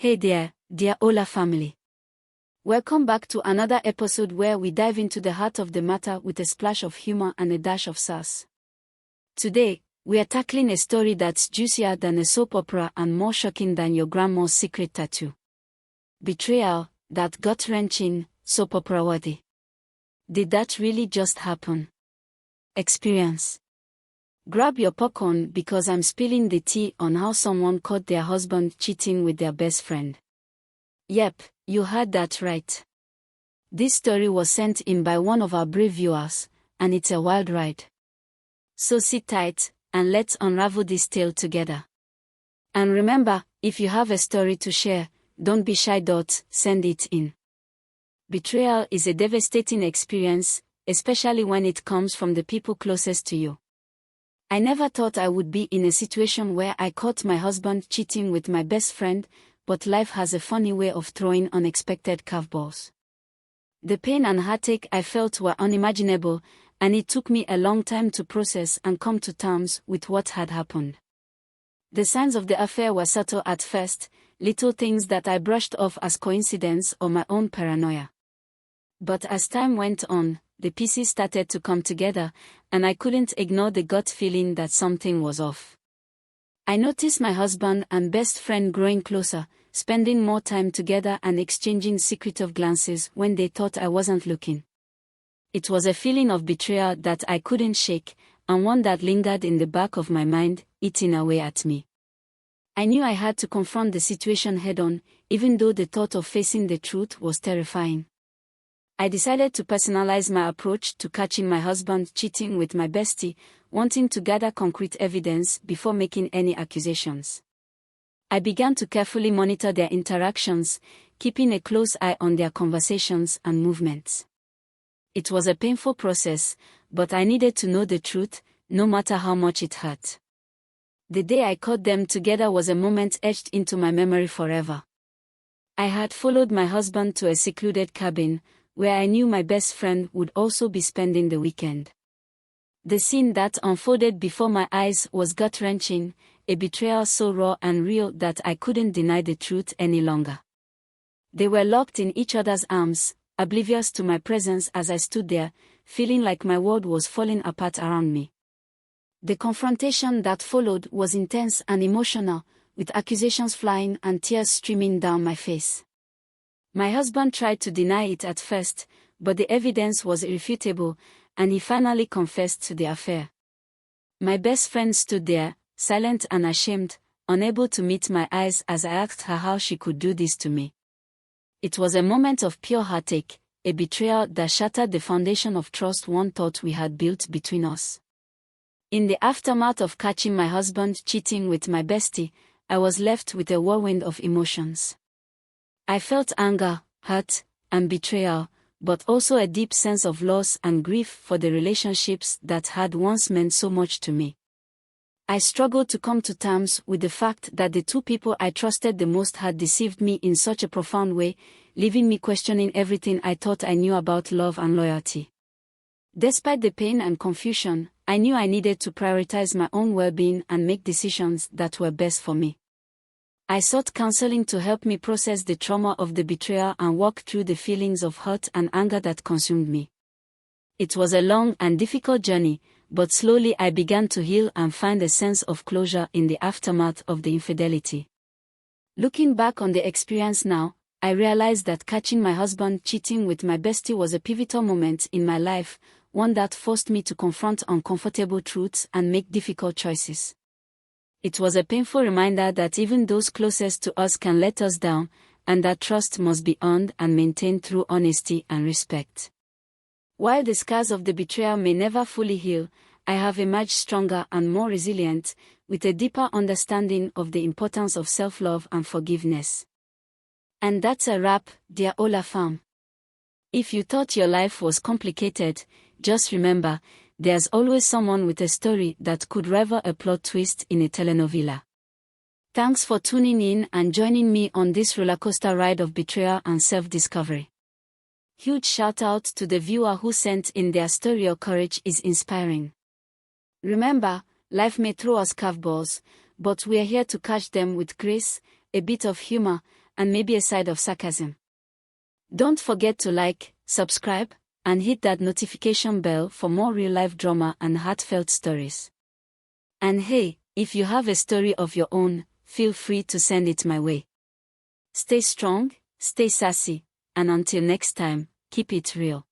Hey there, dear Ola family. Welcome back to another episode where we dive into the heart of the matter with a splash of humor and a dash of sass. Today, we are tackling a story that's juicier than a soap opera and more shocking than your grandma's secret tattoo. Betrayal, that gut-wrenching, soap opera-worthy. Did that really just happen? Experience. Grab your popcorn because I'm spilling the tea on how someone caught their husband cheating with their best friend. Yep, you heard that right. This story was sent in by one of our brave viewers, and it's a wild ride. So sit tight, and let's unravel this tale together. And remember, if you have a story to share, don't be shy. Send it in. Betrayal is a devastating experience, especially when it comes from the people closest to you. I never thought I would be in a situation where I caught my husband cheating with my best friend, but life has a funny way of throwing unexpected curveballs. The pain and heartache I felt were unimaginable, and it took me a long time to process and come to terms with what had happened. The signs of the affair were subtle at first, little things that I brushed off as coincidence or my own paranoia. But as time went on, the pieces started to come together, and I couldn't ignore the gut feeling that something was off. I noticed my husband and best friend growing closer, spending more time together and exchanging secretive glances when they thought I wasn't looking. It was a feeling of betrayal that I couldn't shake, and one that lingered in the back of my mind, eating away at me. I knew I had to confront the situation head-on, even though the thought of facing the truth was terrifying. I decided to personalize my approach to catching my husband cheating with my bestie, wanting to gather concrete evidence before making any accusations. I began to carefully monitor their interactions, keeping a close eye on their conversations and movements. It was a painful process, but I needed to know the truth, no matter how much it hurt. The day I caught them together was a moment etched into my memory forever. I had followed my husband to a secluded cabin, where I knew my best friend would also be spending the weekend. The scene that unfolded before my eyes was gut-wrenching, a betrayal so raw and real that I couldn't deny the truth any longer. They were locked in each other's arms, oblivious to my presence as I stood there, feeling like my world was falling apart around me. The confrontation that followed was intense and emotional, with accusations flying and tears streaming down my face. My husband tried to deny it at first, but the evidence was irrefutable, and he finally confessed to the affair. My best friend stood there, silent and ashamed, unable to meet my eyes as I asked her how she could do this to me. It was a moment of pure heartache, a betrayal that shattered the foundation of trust one thought we had built between us. In the aftermath of catching my husband cheating with my bestie, I was left with a whirlwind of emotions. I felt anger, hurt, and betrayal, but also a deep sense of loss and grief for the relationships that had once meant so much to me. I struggled to come to terms with the fact that the two people I trusted the most had deceived me in such a profound way, leaving me questioning everything I thought I knew about love and loyalty. Despite the pain and confusion, I knew I needed to prioritize my own well-being and make decisions that were best for me. I sought counseling to help me process the trauma of the betrayal and walk through the feelings of hurt and anger that consumed me. It was a long and difficult journey, but slowly I began to heal and find a sense of closure in the aftermath of the infidelity. Looking back on the experience now, I realized that catching my husband cheating with my bestie was a pivotal moment in my life, one that forced me to confront uncomfortable truths and make difficult choices. It was a painful reminder that even those closest to us can let us down, and that trust must be earned and maintained through honesty and respect. While the scars of the betrayal may never fully heal, I have emerged stronger and more resilient, with a deeper understanding of the importance of self-love and forgiveness. And that's a wrap, dear Ola fam. If you thought your life was complicated, just remember, there's always someone with a story that could rival a plot twist in a telenovela. Thanks for tuning in and joining me on this rollercoaster ride of betrayal and self-discovery. Huge shout out to the viewer who sent in their story. Your courage is inspiring. Remember, life may throw us curveballs, but we're here to catch them with grace, a bit of humor, and maybe a side of sarcasm. Don't forget to like, subscribe, and hit that notification bell for more real-life drama and heartfelt stories. And hey, if you have a story of your own, feel free to send it my way. Stay strong, stay sassy, and until next time, keep it real.